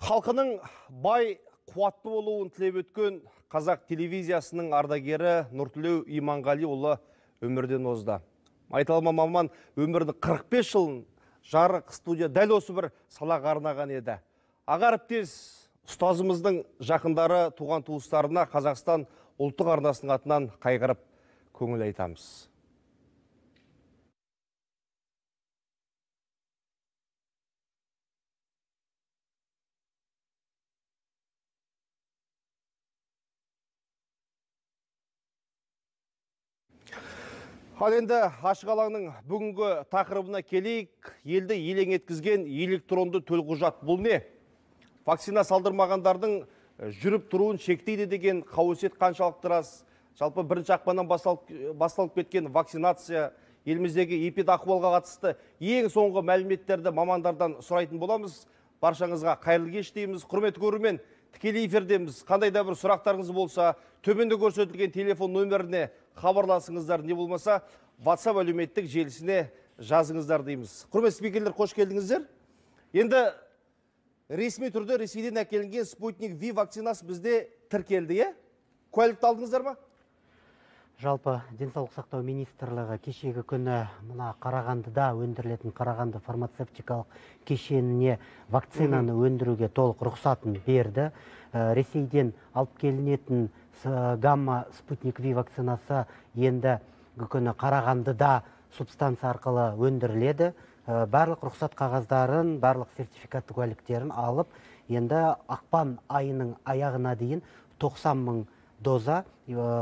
Халқының бай, қуатты болуын тілеп өткен қазақ телевизиясының ардагері Нұртілеу Иманғалиұлы өмірден озды. Айталма маман өмірінің 45 жылын жарық студия дәл осы бір салаға арнаған еді. Аға әріптес ұстазымыздың жақындары туған туыстарына Қазақстан ұлттық арнасының атынан қайғырып көңіл айтамыз. Ал енді ашық алаңның бүгінгі тақырыбына келейік. Елді елең еткізген электронды төлқұжат бұл не? Вакцина салдырмағандардың жүріп тұруын шектейді деген қауесет қаншалықты рас? Жалпы бірінші ақпаннан басталып кеткен вакцинация еліміздегі эпидахуалға қатысты ең соңғы мәліметтерді мамандардан сұрайтын боламыз. Баршаңызға қайырлы кеш дейміз. Құрметті көрермен, тікелей эфирдеміз. Қандай да бір сұрақтарыңыз болса, төменде көрсетілген телефон нөміріне хабарласыңыздар, не болмаса WhatsApp әлеуметтік желісіне жазыңыздар дейміз. Құрметті спикерлер, қош келдіңіздер. Енді ресми түрде Ресейден әкелінген Спутник V вакцинасы бізде тіркелді, е? Куәлікті алдыңыздар ма? Жалпы денсаулық сақтау министрлігі кешегі күні мына Қарағандыда өндірілетін Қарағанды фармацевтикалық кешеніне вакцинаны өндіруге толық рұқсатын берді. Ресейден алып келінетін гамма Спутник V вакцинасы енді күні Қарағандыда субстанция арқылы өндіріледі. Барлық рұқсат қағаздарын, барлық сертификатты куәліктерін алып, енді ақпан айының аяғына дейін 90 000 доза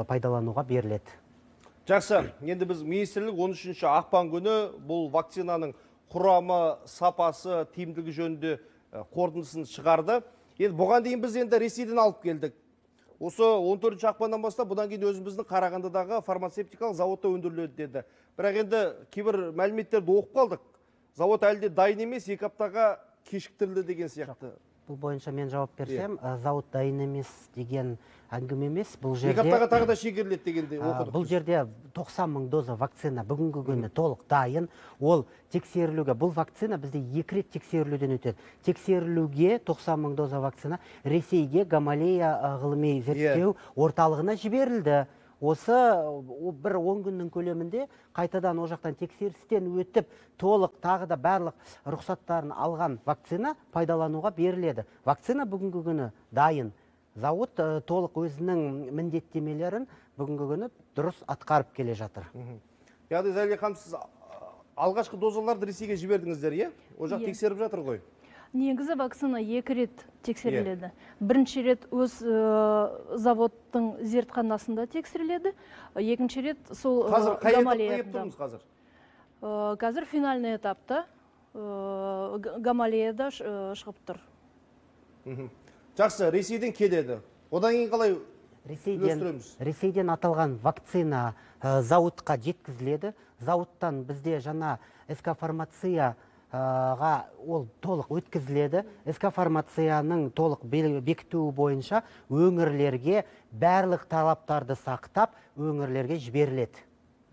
пайдалануға беріледі. Жақсы, енді біз министрлік 13 ақпан күні бұл вакцинаның құрамы, сапасы, тиімділігі жөнінде қорытындысын шығарды. Енді бұған дейін біз енді Ресейден алып келдік. Осы 14 ақпаннан бастап бұдан кейін өзіміздің Қарағандыдағы фармацевтикалық зауытта өндіріледі деді. Бірақ енді кейбір мәліметтерді оқып қалдық. Зауыт әлде дайын емес, 2 аптаға кешіктірілді деген сияқты. Бұл бойынша мен жауап берсем, зауыт дайын емес деген әңгіме емес. Бұл жерде 2 аптаға тағы да шегеріледі дегенде оқыдық. Бұл жерде 90 000 доза вакцина бүгінгі күні толық дайын. Ол тексерілуге, бұл вакцина бізде 2 рет тексерілуден өтеді. Тексерілуге 90 000 доза вакцина Ресейге Гамалея ғылыми зерттеу орталығына жіберілді. Осы бір 10 күннің көлемінде қайтадан о жақтан тексерістен өтіп, толық тағы да барлық рұқсаттарын алған вакцина пайдалануға беріледі. Вакцина бүгінгі күні дайын. Зауыт толық өзінің міндеттемелерін бүгінгі күні дұрыс атқарып келе жатыр. Яғни Зәлия ханым, сіз алғашқы дозаларды Ресейге жібердіңіздер, е? О жақ тексеріп жатыр ғой. Негізі вакцина 2 рет тексеріледі. Бірінші рет өз заводтың зертханасында тексеріледі. Екінші рет сол Гамалеяда. Қазір қай этапта еп тұрмыз қазір? Қазір финальный этапта Гамалеяда шығып тұр. Жақсы, Ресейден келеді. Одан кейін қалай үлестіреміз? Ресейден аталған вакцина зауытқа жеткізіледі. Зауыттан бізде жаңа СК Фармация ол толық өткізіледі. СК Фармацияның толық бекітуі бойынша өңірлерге барлық талаптарды сақтап, өңірлерге жіберіледі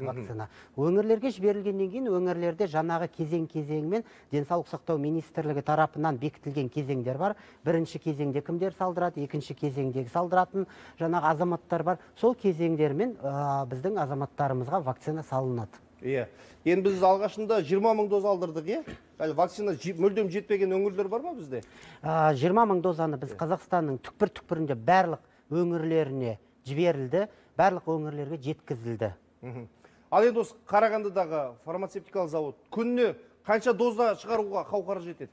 вакцина. Өңірлерге жіберілгеннен кейін өңірлерде жаңағы кезең-кезеңмен денсаулық сақтау министрлігі тарапынан бекітілген кезеңдер бар. Бірінші кезеңде кімдер салдырады, екінші кезеңдегі салдыратын жаңағы азаматтар бар. Сол кезеңдермен біздің азаматтарымызға вакцина салынады. Енді біз алғашында 20 000 доза алдырдық, е? Әлі вакцина мүлдем жетпеген өңірлер бар ма бізде? 20 000 дозаны біз Қазақстанның түкпір-түкпірінде барлық өңірлеріне жіберілді, барлық өңірлерге жеткізілді. Ал енді осы Қарағандыдағы фармацевтикалық зауыт күніне қанша доза шығаруға қауқары жетеді?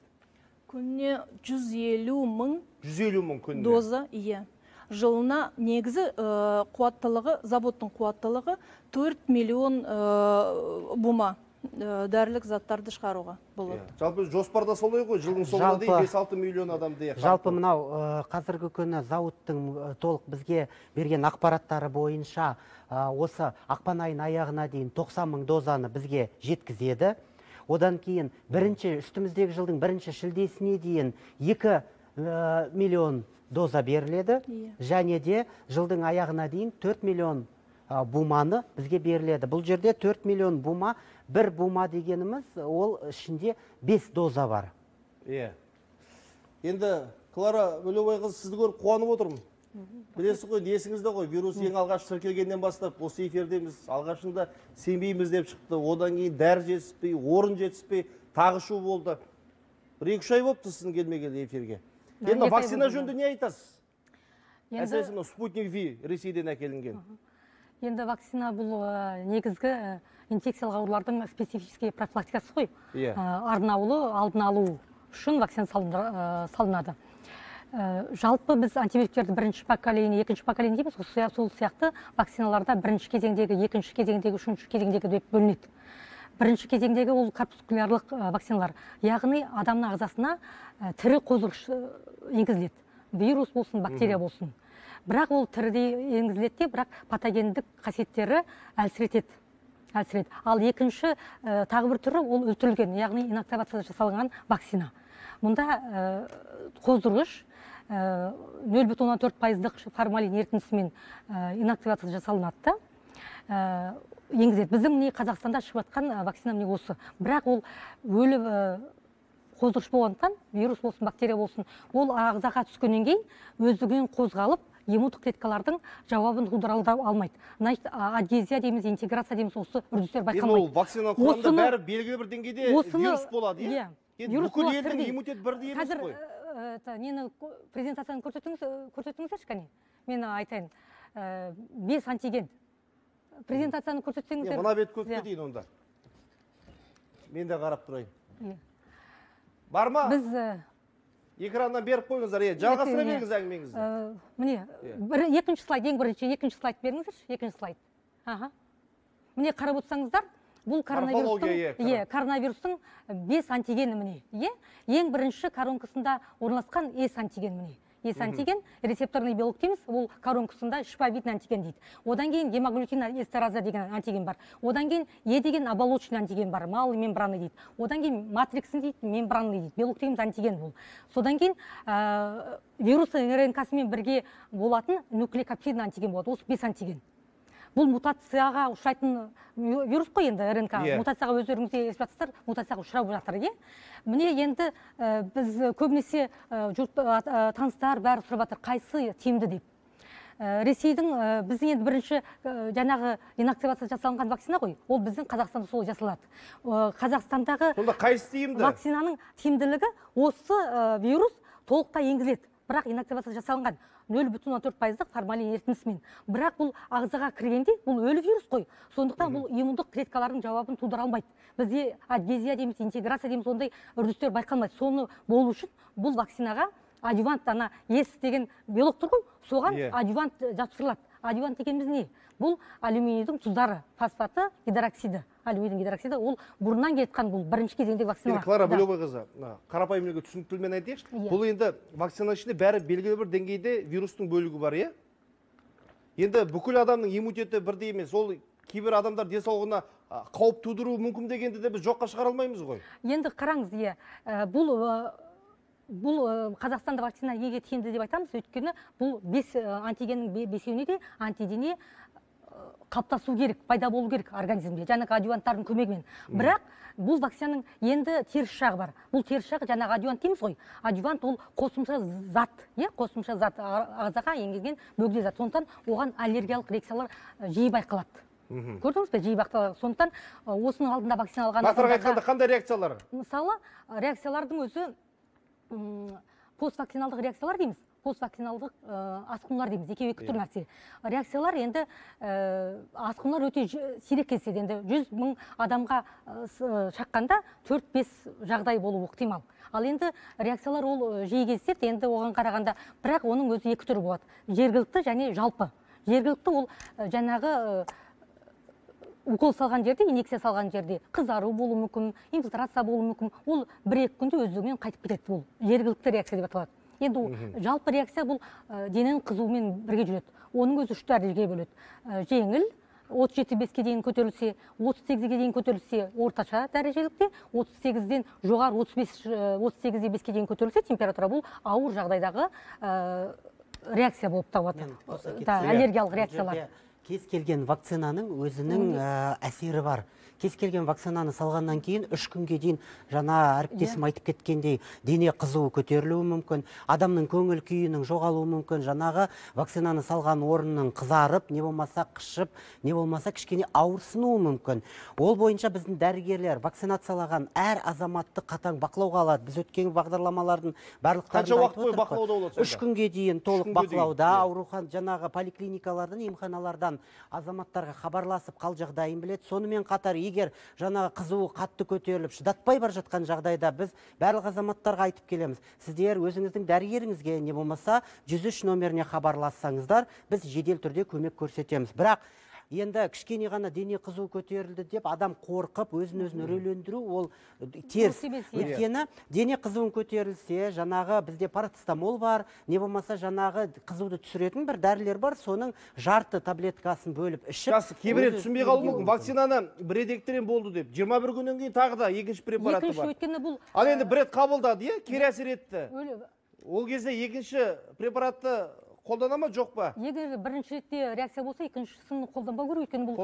Күніне 150 000 күніне доза, иә. Жылына негізі қуаттылығы, заводтың қуаттылығы 4 миллион бума дәрілік заттарды шығаруға болады. Жалпы жоспарда солай ғой, жылдың соңына дейін 5-6 миллион адамды. Жалпы мынау қазіргі күні зауыттың толық бізге берген ақпараттары бойынша осы ақпан айының аяғына дейін 90 000 дозаны бізге жеткізеді. Одан кейін үстіміздегі жылдың 1 шілдесіне дейін 2 миллион доза беріледі, және де жылдың аяғына дейін 4 миллион буманы бізге беріледі. Бұл жерде 4 миллион бума, бір бума дегеніміз, ол ішінде 5 доза бар. Енді Клара Бөлебай қыз, сізді көріп қуанып отырмын. Білесіз ғой, есіңізде ғой, вирус ең алғаш тіркелгеннен бастап осы эфирдеміз. Алғашында сенбейміз деп шықты. Одан кейін дәрі жетіспей, орын жетіспей, тағы шу болды. 1-2 ай болыпты сіздің келмегелі эфирге. Енді вакцина жөнінде не айтасыз? Әсіресе спутник V Ресейден әкелінген. Енді вакцина бұл негізгі инфекциялық аурулардың специфический профилактикасы ғой. Арнаулы алдын алу үшін вакцина салынады. Жалпы біз антибиотиктерді бірінші поколение, екінші поколение дейміз, сол сияқты вакциналарда бірінші кезеңдегі, екінші кезеңдегі, үшінші кезеңдегі деп бөлінеді. Бірінші кезеңдегі ол корпускулярлық вакциналар, яғни адамның ағзасына тірі қоздырғыш енгізіледі. Вирус болсын, бактерия болсын. Бірақ ол тірідей енгізіледі, бірақ патогендік қасиеттері әлсіретеді. Ал екінші тағы бір түрі ол өлтірілген, яғни инактивация жасалған вакцина. Мұнда қоздырғыш 0,4% формалин ерітіндісімен инактивация жасалынады. Енгізеді. Біздің Қазақстанда шығып жатқан вакцина осы. Бірақ ол өлі қоздырғыш болғандықтан, вирус болсын, бактерия болсын, ол ағзаға түскеннен кейін өздігінен қозғалып, иммундық клеткалардың жауабын тудыра алмайды. Адгезия дейміз, интеграция дейміз, осы үрдістер байқалмайды. Ол вакцина құрамында бәрі белгілі бір деңгейде вирус болады, иә? Бүкіл елдің иммунитеті бірдей емес қой. Нені презентацияны көрсетіңіздерші, кәне? Мен айтайын. 5 антиген. Презентацияны көрсетсеңіздер. Мына бет көпке дейін онда. Мен де қарап тұрайын. Бар ма? Біз экраннан беріп қойыңыздар, жалғастыра беріңіз әңгімеңізді. Міне, екінші слайд, ең бірінші, екінші слайд беріңіздерші, екінші слайд. Міне қарап отырсаңыздар, бұл коронавирустың 5 антигені міне. Ең бірінші коронкасында орналасқан S антиген міне. S антиген, рецепторный белок дейміз, ол коронкасында шпавидный антиген дейді. Одан кейін гемоглютин эстераза деген антиген бар. Одан кейін Е деген оболочный антиген бар, малый мембраны дейді. Одан кейін матриксын дейді, мембраны дейді. Белок дейміз антиген бұл. Содан кейін вирусы РНК-сымен бірге болатын нуклеокапсидный антиген болады. Осы 5 антиген. Бұл мутацияға ұшырайтын вирус қой енді РНК. Мутацияға өздеріңізде естіп жатсыздар, мутацияға ұшырап жатыр. Міне енді біз көбінесе таныстар бәрі сұрап жатыр, қайсы тиімді деп. Ресейдің біздің енді бірінші жаңағы инактивация жасалынған вакцина ғой, ол біздің Қазақстанда солай жасалады. Қазақстандағы вакцинаның тиімділігі осы вирус толықтай енгізіледі. Бірақ инактивация жасалынған 0,4% формалин ерітіндісімен. Бірақ бұл ағзаға кіргенде бұл өлі вирус қой. Сондықтан бұл иммундық клеткалардың жауабын тудыра алмайды. Бізде адгезия дейміз, интеграция дейміз, ондай үрдістер байқалмайды. Соны болу үшін бұл вакцинаға адювант, ана S деген белок тұр ғой, соған адювант жатқызылады. Адювант дегеніміз не? Бұл алюминийдің тұздары, фосфаты, гидроксиді. Алюминийдің гидроксиді, ол бұрыннан кетқан бұл бірінші кезеңдегі вакциналар. Клара Бөлебай қызы, қарапайымдылығы түсінікті тілмен айтайықшы. Бұл енді вакцина ішінде бәрі белгілі бір деңгейде вирустың бөлігі бар, иә? Енді бүкіл адамның иммунитеті бірдей емес. Ол кейбір адамдар денсаулығына қауіп тудыруы мүмкін дегенді де біз жоққа шығара алмаймыз ғой. Енді қараңыз, бұл Қазақстанда вакцина неге тиімді деп айтамыз, өйткені бұл 5 антигеннің 5-еуіне де антидене қаптасу керек, пайда болу керек организмде, жаңағы адюванттардың көмегімен. Бірақ бұл вакцинаның енді теріс жағы бар. Бұл теріс жағы жаңағы адювант дейміз ғой. Адювант ол қосымша зат, қосымша зат ағзаға енгізген бөгде зат. Сондықтан оған аллергиялық реакциялар жиі байқалады. Көрдіңіз бе, жиі байқалады. Сондықтан осының алдында вакцина алған нақтырақ айтқанда қандай реакциялар? Мысалы, реакциялардың өзі поствакциналдық реакциялар дейміз. Поствакциналдық асқынулар дейміз, екі түр нәрсе. Реакциялар енді асқынулар өте сирек кездеседі. Енді 100 мың адамға шаққанда 4-5 жағдай болуы ықтимал. Ал енді реакциялар ол жиі кездеседі, енді оған қарағанда, бірақ оның өзі екі түрі болады. Жергілікті және жалпы. Жергілікті ол жаңағы укол салған жерде, инъекция салған жерде қызару болуы мүмкін, инфильтрация болуы мүмкін. Ол 1-2 күнде өздігінен қайтып кетеді. Бұл жергілікті реакция деп аталады. Енді жалпы реакция бұл дененің қызуымен бірге жүреді. Оның өзі 3 дәрежеге бөледі. Жеңіл, 37-ге дейін көтерілсе, 38-ге дейін көтерілсе, орташа дәрежелікте, 38-ден жоғары 38-5-ге дейін көтерілсе, температура бұл ауыр жағдайдағы реакция болып табылады. Аллергиялық реакциялар. Кез келген вакцинаның өзінің әсері бар. Кез келген вакцинаны салғаннан кейін 3 күнге дейін жаңа әріптесім айтып кеткендей дене қызуы көтерілуі мүмкін, адамның көңіл күйінің жоғалуы мүмкін, жаңағы вакцинаны салған орынның қызарып, не болмаса қышып, не болмаса кішкене ауырсынуы мүмкін. Ол бойынша біздің дәрігерлер вакцинациялаған әр азаматты қатаң бақылауға алады. Біз өткен бағдарламалардың барлықтарын айтып отырмыз. 3 күнге дейін толық бақылауда, аурухана жаңағы поликлиникалардан, емханалардан азаматтарға хабарласып қал жағдайын біледі. Сонымен қатар егер жаңағы қызуы қатты көтеріліп, шыдатпай бар жатқан жағдайда біз барлық азаматтарға айтып келеміз. Сіздер өзіңіздің дәрігеріңізге не болмаса 103 номеріне хабарлассаңыздар, біз жедел түрде көмек көрсетеміз. Бірақ енді кішкене ғана дене қызуы көтерілді деп адам қорқып, өзін-өзін үрейлендіру ол теріс. Өйткені дене қызуын көтерілсе, жаңағы бізде парацетамол бар, не болмаса жаңағы қызуды түсіретін бір дәрілер бар, соның жарты таблеткасын бөліп ішіп. Кейбір түсінбей қалуы мүмкін. Вакцинаны бір рет болды деп, 21 күннен кейін тағы да екінші препараты бар. Ал енді бір рет қабылдады, кері әсер етті. Ол кезде екінші препаратты қолдана ма, жоқ па? Егер бірінші ретте реакция болса, екіншісін қолданбау керек, өйткені бұл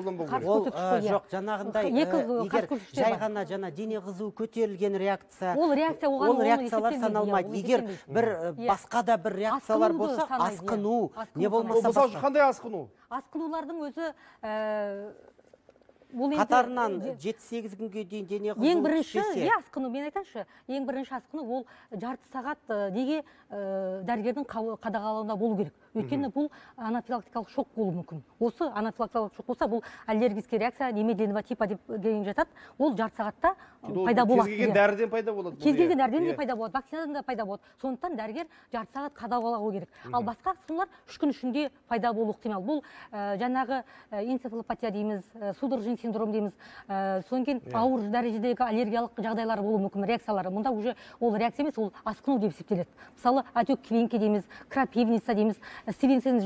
ол жоқ, жаңағындай егер жай ғана дене қызуы көтерілген реакция, ол реакциялар саналмайды. Егер бір басқа да бір реакциялар болса, асқыну, не болмаса басқа. Қандай асқыну? Асқынулардың өзі қатарынан 7-8 күнге дейін дене қызуы түспесе. Асқыну, мен айтайыншы, ең бірінші асқыну ол жарты сағат неге дәрігердің қадағалауында болу керек. Өйткені бұл анафилактикалық шок болуы мүмкін. Осы анафилактикалық шок болса, бұл аллергический реакция немедленного типа деген жатады. Ол жарты сағатта пайда болады. Кез келген дәріден пайда болады. Кез келген дәріден де пайда болады, вакцинадан да пайда болады. Сондықтан дәрігер жарты сағат қадағалауы керек. Ал басқа асқынулар 3 күн ішінде пайда болуы ықтимал. Бұл жаңағы энцефалопатия дейміз, судорожный синдром дейміз, содан кейін ауыр дәрежедегі аллергиялық жағдайлар болуы мүмкін, реакциялары. Мұнда уже ол реакция емес, ол асқыну деп есептеледі. Мысалы, отек квинки дейміз, крапивница дейміз, Стивенсон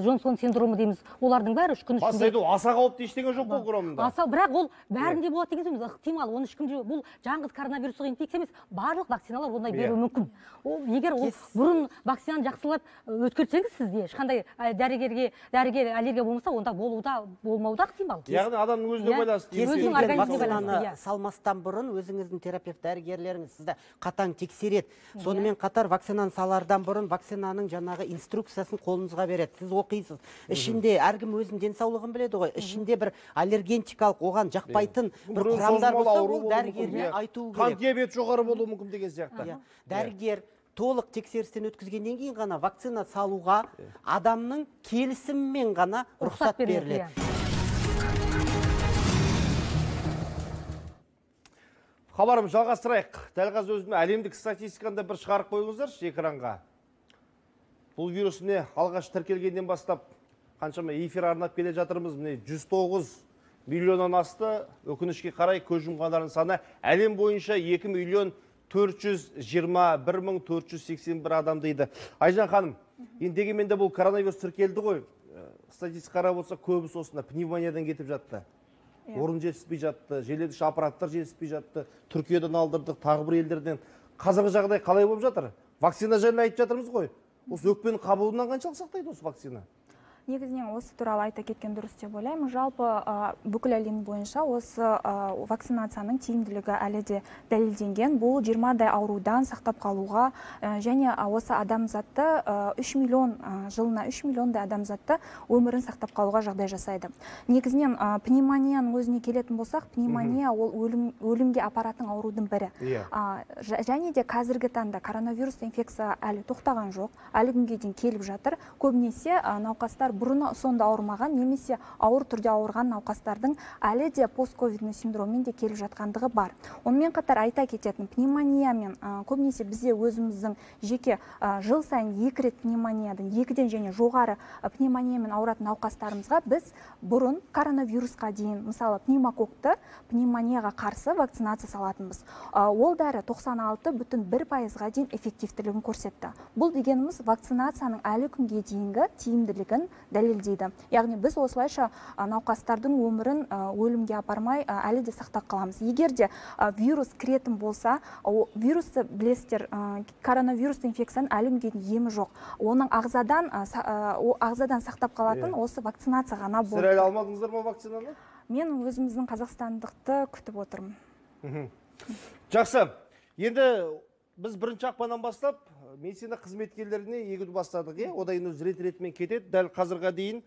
Джонсон синдромы дейміз. Олардың бәрі 3 күн ішінде. Аса қауіпті ештеңе жоқ бұл құрамында. Бірақ ол бәрінде болады деген сөз, ықтимал. Оны ешкімде бұл жаңғыз коронавирустық инфекция емес, барлық вакциналар ондай беруі мүмкін. Егер ол бұрын вакцинаны жақсылап өткерсеңіз сізде ешқандай дәрігер аллергия болмаса, онда болмауда ықтимал. Яғни адамның өзіне байланысты. Вакцинаны салмастан бұрын өзіңіздің терапевт дәрігерлеріңіз сізді қатаң тексереді. Сонымен қатар вакцинаны салардан бұрын вакцинаның жаңағы инструкциясын қолыңызға береді. Сіз оқисыз. Ішінде әркім өзінің денсаулығын біледі ғой. Ішінде бір аллергентикалық, оған жақпайтын бір құрамдар болса, ол дәрігерге айту керек. Қан диабеті жоғары болуы мүмкін деген сияқты. Дәрігер толық тексерістен өткізгеннен кейін ғана вакцина салуға адамның келісімімен ғана рұқсат беріледі. Хабарым жалғастырайық. Дәл қазір өзіме әлемдік статистиканы бір шығарып қойыңыздаршы экранға. Бұл вирус алғаш тіркелгеннен бастап қаншама эфир арнап келе жатырмыз. 109 миллионнан асты. Өкінішке қарай көз жұмғандардың саны әлем бойынша 2 миллион 421 мың 481 адам дейді. Айжан ханым, дегенмен де бұл коронавирус тіркелді ғой. Статистика қарап болса, көбісі осында пневмониядан кетіп жатты. Орын жетіспей жатты, желдеткіш аппараттар жетіспей жатты. Түркиядан алдырдық, тағы бір елдерден. Қазіргі жағдай қалай болып жатыр? Вакцина жайлы айтып жатырмыз ғой. Осы өкпенің қабылуынан қаншалық сақтайды осы вакцина? Негізінен осы туралы айта кеткен дұрыс деп ойлаймын. Жалпы бүкіл әлем бойынша осы вакцинацияның тиімділігі әлі де дәлелденген. Бұл 20-дай аурудан сақтап қалуға және осы адамзатты 3 миллион жылына 3 миллиондай адамзатты өмірін сақтап қалуға жағдай жасайды. Негізінен пневмонияның өзіне келетін болсақ, пневмония ол өлімге апаратын аурудың бірі. Және де қазіргі таңда коронавирус инфекция әлі тоқтаған жоқ, әлі күнге дейін келіп жатыр. Көбінесе науқастар бұрын сонда ауырмаған, немесе ауыр түрде ауырған науқастардың әлі де постковидный синдроммен де келіп жатқандығы бар. Онымен қатар айта кететін, пневмониямен көбінесе бізде өзіміздің жеке жыл сайын 2 рет пневмониядан, 2-ден және жоғары пневмониямен ауыратын науқастарымызға біз бұрын коронавирусқа дейін, мысалы пневмококты пневмонияға қарсы вакцинация салатынбыз. Ол дәрі 96,1%-ға дейін эффективтілігін көрсетті. Бұл дегеніміз вакцинацияның әлі күнге дейінгі тиімділігін дәлелдейді. Яғни біз осылайша науқастардың өмірін өлімге апармай әлі де сақтап қаламыз. Егер де вирус кіретін болса, вирусты білесіздер, коронавирус инфекцияның әлі күнге дейін емі жоқ. Оның ағзадан сақтап қалатын осы вакцинация ғана болды. Сіздер әлі алмадыңыздар ма вакцинаны? Мен өзіміздің қазақстандықты күтіп отырмын. Жақсы. Енді біз 1 ақпаннан бастап медицина қызметкерлеріне егуді бастадық. Одан өз рет-ретімен кетеді. Дәл қазірге дейін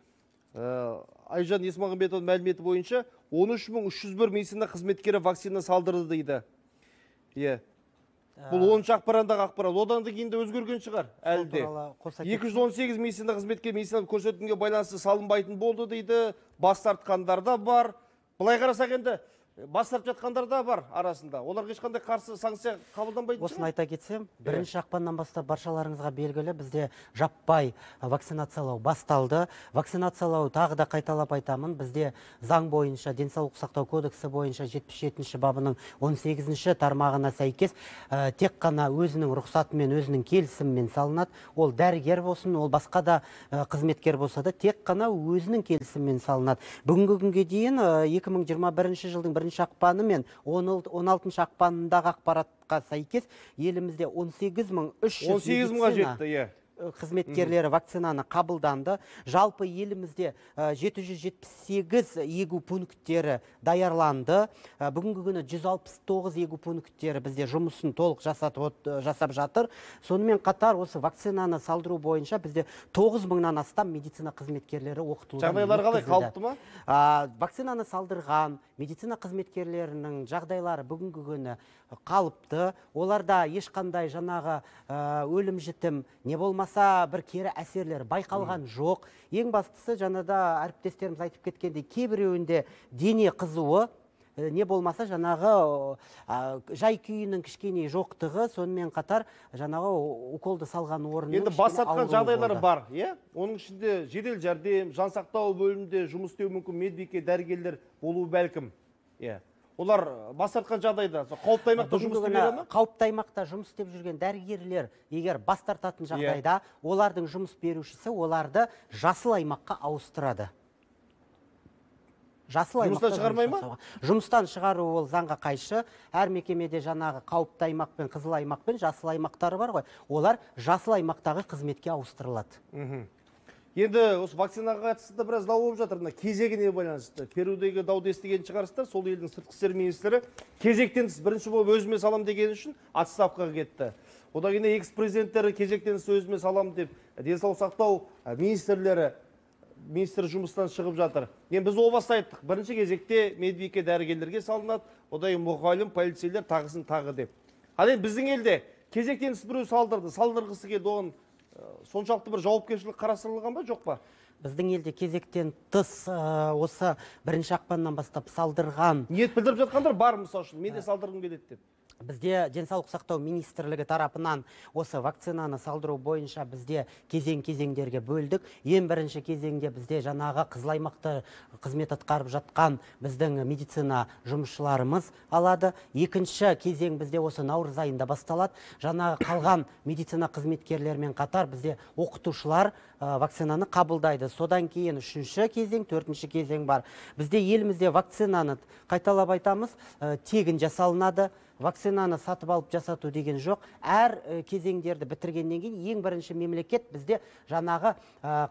Айжан Есмағамбетованың мәліметі бойынша 13.301 медицина қызметкері вакцина салдырды дейді. Бұл 10 ақпарандағы ақпарат. Одан да кейін де өзгерген шығар әлде. 218 медицина қызметкері медициналық көрсетімге байланысты салынбайтын болды дейді. Бас тартқандар да бар. Былай қарасақ енді бас тартып жатқандар да бар арасында. Оларға ешқандай қарсы санкция қабылданбайтын шығар. Осын айта кетсем, 1 ақпаннан бастап баршаларыңызға белгілі, бізде жаппай вакцинациялау басталды. Вакцинациялау тағы да қайталап айтамын. Бізде заң бойынша, денсаулық сақтау кодексі бойынша 77-ші бабының 18-ші тармағына сәйкес тек қана өзінің рұқсатымен, өзінің келісімімен салынады. Ол дәрігер болсын, ол басқа да қызметкер болса да тек қана өзінің келісімімен салынады. Бүгінгі күнге дейін 2021 жылдың 1 ақпаны мен 16 ақпанындағы ақпаратқа сәйкес елімізде 18.300 жетті, қызметкерлері вакцинаны қабылданды. Жалпы елімізде 778 егу пункттері даярланды. Бүгінгі күні 169 егу пункттері бізде жұмысын толық жасап жатыр. Сонымен қатар осы вакцинаны салдыру бойынша бізде 9000-нан астам медицина қызметкерлері оқытылған. Жағдайлар қалай, қалыпты ма? Вакцинаны салдырған медицина қызметкерлерінің жағдайлары бүгінгі күні қалыпты. Оларда ешқандай жаңағы өлім жітім не болмаса бір кері әсерлер байқалған жоқ. Ең бастысы жаңада әріптестеріміз айтып кеткендей, кейбіреуінде дене қызуы, не болмаса жаңағы жай күйінің кішкене жоқтығы, сонымен қатар жаңағы уколды салған орынның енді бас тартқан жағдайлары бар, оның ішінде жедел жәрдем, жансақтау бөлімінде жұмыс істеу мүмкін медбике, дәрігерлер болуы бәлкім. Олар бас тартқан жағдайда қауіпті аймақта жұмыс істеп береді ме? Қауіпті аймақта жұмыс істеп жүрген дәрігерлер егер бас тартатын жағдайда, олардың жұмыс берушісі оларды жасыл аймаққа ауыстырады. Жұмыстан шығармай ма? Жұмыстан шығару ол заңға қайшы. Әр мекемеде жаңағы қауіпті аймақпен, қызыл аймақпен жасыл аймақтары бар ғой. Олар жасыл аймақтағы қызметке ауыстырылады. Енді осы вакцинаға қатысты біраз дау болып жатыр. Кезегіне байланысты. Перудегі дауды естіген шығарсыздар. Сол елдің сыртқы істер министрі кезектен тыс бірінші болып өзіме салам деген үшін отставкаға кетті. Одан кейін экс-президенттері кезектен тыс өзіме салам деп денсаулық сақтау министр жұмыстан шығып жатыр. Енді біз о баста айттық. Бірінші кезекте медбике дәрігерлерге салынады. Одан кейін мұғалім, полицейлер тағысын тағы деп. Ал енді біздің елде кезектен тыс біреу салдырғысы келді, оған соншалықты бір жауапкершілік қарастырылған ба, жоқ па? Біздің елде кезектен тыс осы 1 ақпаннан бастап салдырған. Ниет білдіріп жатқандар бар, мысал үшін, мен де салдырғым келеді деп. Бізде денсаулық сақтау министрлігі тарапынан осы вакцинаны салдыру бойынша бізде кезең-кезеңдерге бөлдік. Ең бірінші кезеңде бізде жаңағы қызыл аймақта қызмет атқарып жатқан біздің медицина жұмысшыларымыз алады. Екінші кезең бізде осы наурыз айында басталады. Жаңағы қалған медицина қызметкерлермен қатар бізде оқытушылар вакцинаны қабылдайды. Содан кейін 3-ші кезең, 4-ші кезең бар. Бізде елімізде вакцинаны қайталап айтамыз, тегін жасалынады. Вакцинаны сатып алып жасату деген жоқ. Әр кезеңдерді бітіргеннен кейін ең бірінші мемлекет бізде жаңағы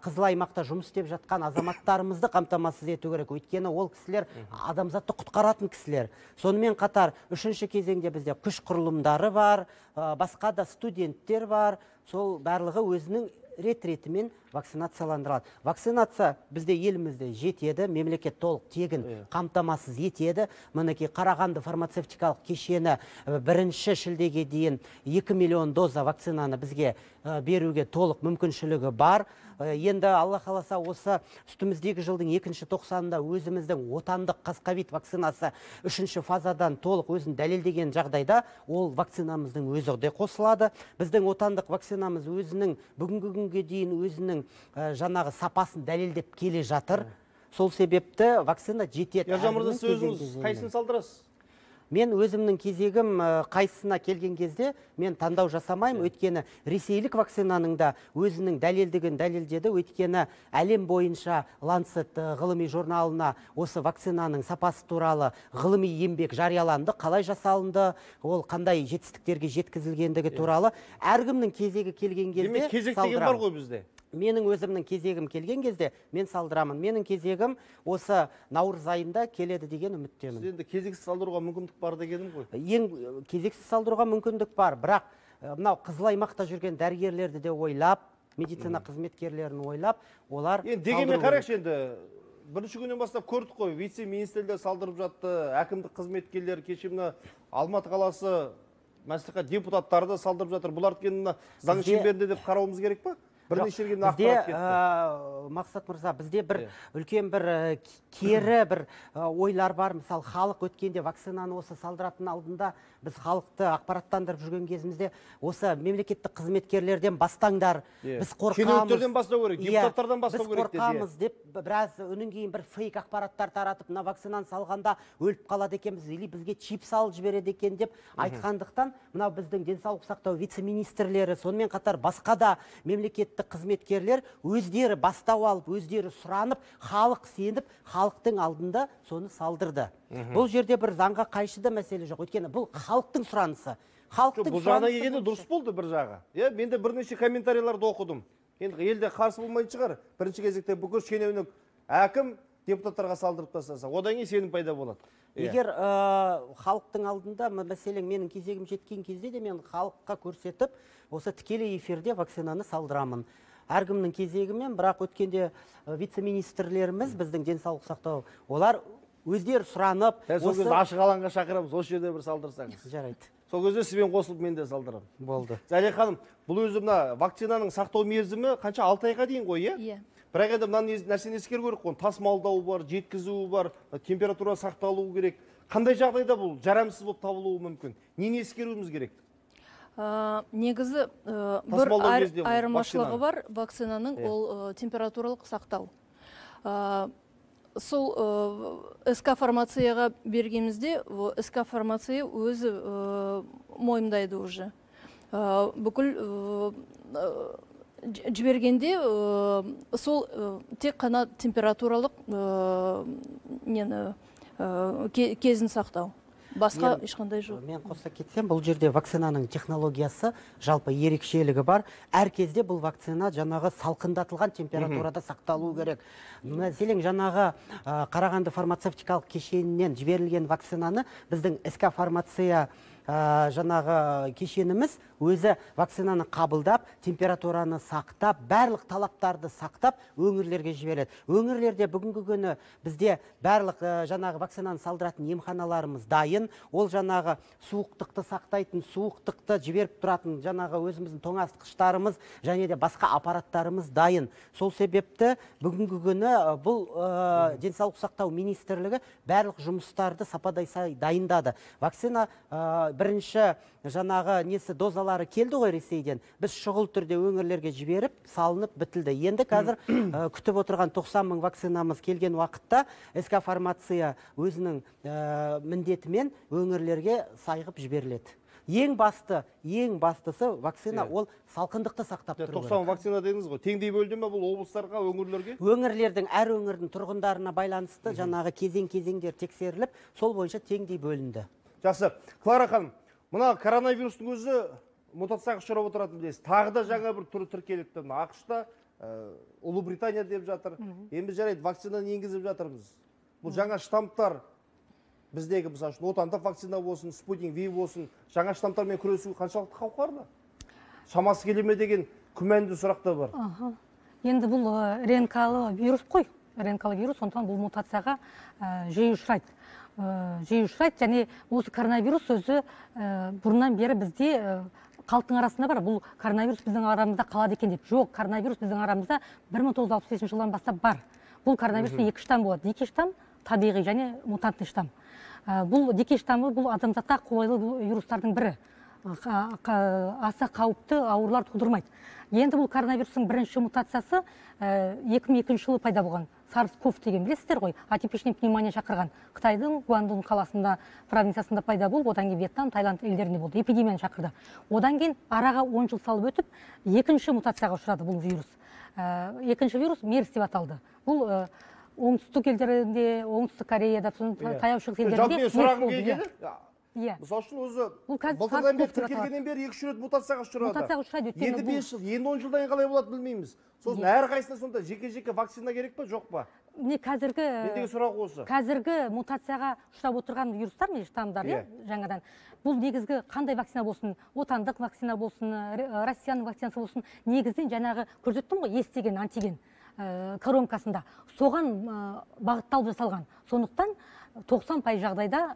қызыл аймақта жұмыс істеп жатқан азаматтарымызды қамтамасыз ету керек. Өйткені ол кісілер адамзатты құтқаратын кісілер. Сонымен қатар 3-ші кезеңде бізде күш құрылымдары бар, басқа да студенттер бар. Сол барлығы өзінің рет-ретімен вакцинацияландырылады. Вакцинация бізде елімізде жетеді, мемлекет толық тегін қамтамасыз етеді. Мінекей Қарағанды фармацевтикалық кешені 1-ші шілдеге дейін 2 миллион доза вакцинаны бізге беруге толық мүмкіншілігі бар. Енді Алла қаласа осы үстіміздегі жылдың 2-ші тоқсанында өзіміздің отандық қасқавит вакцинасы 3-ші фазадан толық өзін дәлелдеген жағдайда ол вакцинамыздың өзі де қосылады. Біздің отандық вакцинамыз өзінің бүгінгі күнге дейін өзінің жаңағы сапасын дәлелдеп келе жатыр. Сол себепті вакцина жетеді. Ержан мырза, өзіңіз қайсысын салдырасыз? Мен өзімнің кезегім қайсысына келген кезде мен таңдау жасамаймын, өйткені ресейлік вакцинаның да өзінің дәлелдігін дәлелдеді, өйткені әлем бойынша Lancet ғылыми журналына осы вакцинаның сапасы туралы ғылыми еңбек жарияланды, қалай жасалынды, ол қандай жетістіктерге жеткізілгендігі туралы әркімнің кезегі келген кезде кезек деген бар ғой бізде. Менің өзімнің кезегім келген кезде мен салдырамын. Менің кезегім осы наурыз айында келеді деген үміттемін. Сіз енді кезексіз салдыруға мүмкіндік бар дегенім ғой. Ең кезексіз салдыруға мүмкіндік бар, бірақ мынау қызыл аймақта жүрген дәрігерлерді де ойлап, медицина қызметкерлерін ойлап, олар дегенмен қарайықшы, енді бірінші күннен бастап көрдік қой, вице-министрлер салдырып жатты, әкімдік қызметкерлері, кеше мына Алматы қаласы мәслихат депутаттары да салдырып жатыр. Бұларды кені заң шеңберінде деп қарауымыз керек па? Бірнеше рет ақпарат кетті. Мақсат мырза, бізде бір үлкен бір кері бір ойлар бар. Мысалы, халық өткенде вакцинаны осы салдыратын алдында біз халықты ақпараттандырып жүрген кезімізде осы мемлекеттік қызметкерлерден бастаңдар, біз қорқамыз. Шенеуніктерден бастау керек, депутаттардан бастау керек деді. Біз қорқамыз деп біраз үнін кейін бір фейк ақпараттар таратып, мына вакцинаны салғанда өліп қалады екенбіз, или бізге чип салып жібереді екен деп айтқандықтан, мынау біздің денсаулық сақтау вице-министрлері, сонымен қатар басқа да мемлекеттік қызметкерлер өздері бастау алып, өздері сұранып, халық сеніп, халықтың алдында соны салдырды. Бұл жерде бір заңға қайшы да мәселе жоқ. Өйткені бұл халықтың сұранысы. Бұл жағына келгенде дұрыс болды бір жағы. Мен де бірнеше комментарийларды оқыдым. Енді елде қарсы болмайтын шығар. Бірінші кезекте бүкіл шенеунік әкім депутаттарға салдырып тастаса, одан кейін сенім пайда болады. Егер халықтың алдында мәселен менің кезегім жеткен кезде де мен халыққа көрсетіп, осы тікелей эфирде вакцинаны салдырамын. Әркімнің кезегімен, бірақ өткенде вице-министрлеріміз, біздің денсаулық сақтау, олар өздері сұранып, сол кезде ашық алаңға шақырамыз, осы жерде бір салдырсаңыз. Жарайды. Сол кезде сізбен қосылып мен де салдырамын. Болды. Зәлия ханым, бұл өзі мына вакцинаның сақтау мерзімі қанша? 6 айға дейін ғой, Иә. Бірақ енді мына нәрсені ескеру керек қой, тасымалдау бар, жеткізуі бар, температура сақталуы керек. Қандай жағдайда бұл жарамсыз болып табылуы мүмкін? Нені ескеруіміз керек? Негізі бір айырмашылығы бар вакцинаның, ол температуралық сақтау. Сол СК фармацияға бергенімізде, СК фармация өзі мойындайды уже. Бүкіл жібергенде сол тек қана температуралық кезін сақтау. Басқа ешқандай жоқ. Мен қоса кетсем, бұл жерде вакцинаның технологиясы жалпы ерекшелігі бар. Әр кезде бұл вакцина жаңағы салқындатылған температурада сақталуы керек. Мәселен, жаңағы Қарағанды фармацевтикалық кешенінен жіберілген вакцинаны біздің СК фармация жаңағы кешеніміз өзі вакцинаны қабылдап, температураны сақтап, барлық талаптарды сақтап, өңірлерге жібереді. Өңірлерде бүгінгі күні бізде барлық жаңағы вакцинаны салдыратын емханаларымыз дайын. Ол жаңағы суықтықты сақтайтын, суықтықты жіберіп тұратын жаңағы өзіміздің тоңазытқыштарымыз және де басқа аппараттарымыз дайын. Сол себепті бүгінгі күні бұл денсаулық сақтау министрлігі барлық жұмыстарды сападай сай дайындады. Вакцина бірінші жаңағы несі дозалары келді ғой Ресейден. Біз шұғыл түрде өңірлерге жіберіп, салынып бітілді. Енді қазір күтіп отырған 90 мың вакцинамыз келген уақытта СК фармация өзінің міндетімен өңірлерге сайғып жіберіледі. Ең бастысы вакцина ол салқындықты сақтап тұру керек. 90 вакцина дедіңіз ғой. Теңдей бөлді ме бұл облыстарға, өңірлерге? Өңірлердің, әр өңірдің тұрғындарына байланысты жаңағы кезең-кезеңдер тексеріліп, сол бойынша теңдей бөлінді. Жақсы. Клара ханым, мына коронавирустың өзі мутацияға ұшырап отыратын білесіз. Тағы да жаңа бір түрі тіркеліпті. ақш-та, Ұлыбритания деп жатыр. Енді жарайды, вакцинаны енгізіп жатырмыз. Бұл жаңа штамптар біздегі, мысалы үшін, отандық вакцина болсын, Спутник V болсын, жаңа штамптармен күресу қаншалықты қауқарлы? Шамасы келе ме деген күмәнді сұрақтар бар. Енді бұл РНК-лы вирус қой. РНК-лы вирус, сондықтан бұл мутацияға жиі ұшырайды. Және осы коронавирус өзі бұрыннан бері бізде халықтың арасында бар. Бұл коронавирус біздің арамызда қалады екен деп. Жоқ, коронавирус біздің арамызда 1965 жылдан бастап бар. Бұл коронавирустың екі штамм болады. Дикий штамм, табиғи және мутантный штамм. Бұл дикий штаммы бұл адамзатқа қолайлы вирустардың бірі. Аса қауіпті аурулар тудырмайды. Енді бұл коронавирустың бірінші мутациясы 2002 жылы пайда болған. SARS-CoV деген білесіздер ғой, атипичный пневмония шақырған. Қытайдың Гуандун қаласында, провинциясында пайда болып, одан кейін Вьетнам, Таиланд елдерінде болды. Эпидемияны шақырды. Одан кейін араға 10 жыл салып өтіп, екінші мутацияға ұшырады бұл вирус. Екінші вирус MERS деп аталды. Бұл оңтүстік елдерінде, оңтүстік Кореяда, таяу шығыс елдерінде сұрағым келгені, мысалы үшін өзі былтырдан бері тіркелгеннен бері 2-3 рет мутацияға ұшырады. Енді 5 жыл, енді 10 жылдан қалай болады білмейміз. Сосын әрқайсысына сонда жеке-жеке вакцина керек па, жоқ па? Міне мендегі сұрақ осы. Қазіргі мутацияға ұшырап отырған вирустар, штамдар, жаңадан. Бұл негізгі қандай вакцина болсын, отандық вакцина болсын, Россияның вакцинасы болсын, негізден жаңағы көрсеттім ғой, естеген антиген коромкасында. Соған бағытталып жасалған. Сондықтан 90% жағдайда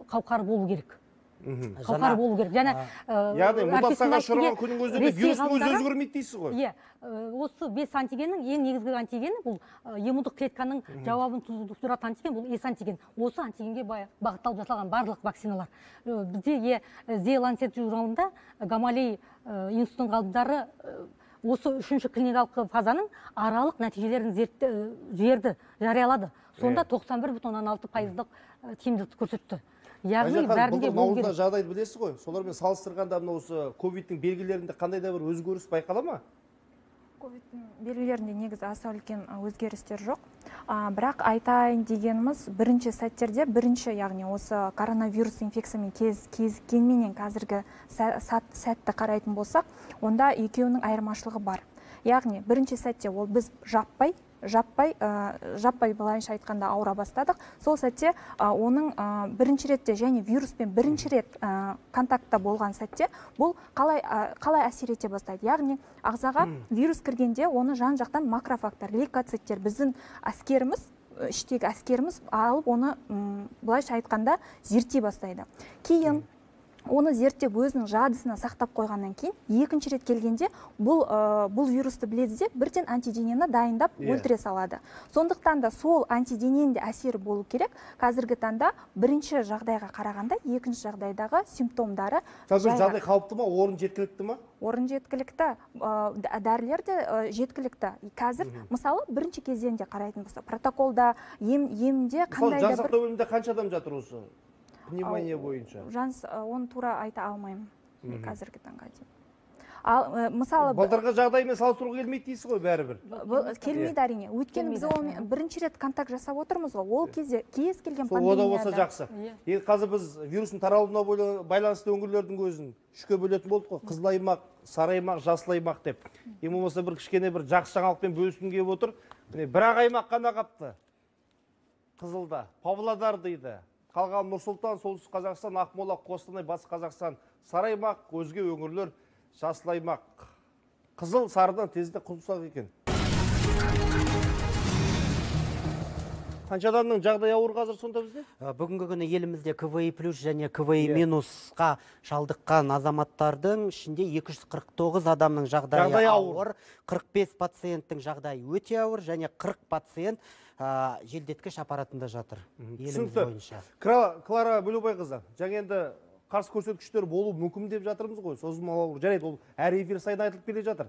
қауқар болу керек. Қауқар болу керек. Яғни мутацияға ұшыраған күннің өзінде вирустың өзі өзгермейді дейсіз ғой? Осы 5 антигеннің ең негізгі антигені бұл иммундық клетканың жауабын тудыратын антиген, бұл S антиген. Осы антигенге бағытталып жасалған барлық вакциналар. Бізде The Lancet журналында Гамалей институтының ғалымдары осы 3-ші клиникалық фазаның аралық нәтижелерін жіберді, жариялады. Сонда 91,6% тиімділікті көрсетті. Яғни бәрінде болу керек. Наурызда жағдайды білесіз ғой. Солармен салыстырғанда осы ковидтің белгілерінде қандай да бір өзгеріс байқала ма? Ковидтің белгілерінде негізі аса үлкен өзгерістер жоқ. Бірақ айтайын дегеніміз, бірінші сәттерде, яғни осы коронавирус инфекциямен кезіккенменен қазіргі сәтті қарайтын болсақ, онда екеуінің айырмашылығы бар. Яғни бірінші сәтте ол біз жаппай былайынша айтқанда ауыра бастадық. Сол сәтте оның бірінші ретте және вируспен бірінші рет контактта болған сәтте бұл қалай әсер ете бастайды. Яғни ағзаға вирус кіргенде оны жан-жақтан макрофагтар, лейкоциттер, біздің іштегі әскеріміз алып оны былайша айтқанда зерттей бастайды. Кейін оны зерттеп өзінің жадысына сақтап қойғаннан кейін, екінші рет келгенде бұл вирусты біледі де, бірден антиденені дайындап өлтіре салады. Сондықтан да сол антидененің де әсері болу керек. Қазіргі таңда бірінші жағдайға қарағанда, екінші жағдайдағы симптомдары жағдай қауіпті ма, орын жеткілікті ма? Орын жеткілікті, дәрілер де жеткілікті. Қазір, мысалы, бірінші кезден де қарайтын болса, протоколда, емде қандай да бір... Жансақтау бөлімінде қанша адам жатыр осы? Пневмония бойынша. Оны тура айта алмаймын қазіргі таңға дейін. Мысалы... Былтырғы жағдаймен салыстыруға келмейді дейсіз ғой бәрібір? Келмейді әрине. Өйткені біз онымен бірінші рет контакт жасап отырмыз ғой. Ол кезде кез келген пандемияда... Ода болса жақсы. Енді қазір біз вирустың таралуына байланысты өңірлердің өзін үшке бөлетін болдық қой. Қызыл аймақ, сары аймақ, жасыл аймақ деп. Ең болмаса бір кішкене бір жақсы жаңалықпен бөліскім келіп отыр. Бір-ақ аймақ қана қапты. Қызылда, Павлодар дейді. Қалған Нұрсұлтан, Солтүстік Қазақстан, Ақмола, Қостанай, Батыс Қазақстан, сары аймақ, өзге өңірлер, жасыл аймақ. Қызыл сарыдан тезде құтылсақ екен. Қанша адамның жағдайы ауыр қазір сонда бізде? Бүгінгі күні елімізде КВИ плюс және КВИ минусқа шалдыққан азаматтардың ішінде 249 адамның жағдайы ауыр, 45 пациенттің жағдайы өте ауыр және 40 пациент желдеткіш аппаратында жатыр. Еліміз бойынша. Клара Бөлебайқызы, жаңа енді қарсы көрсеткіштер болу мүмкін деп жатырмыз ғой. Созылмалы ауыр. Жарайды, ол әр эфир сайын айтылып келе жатыр.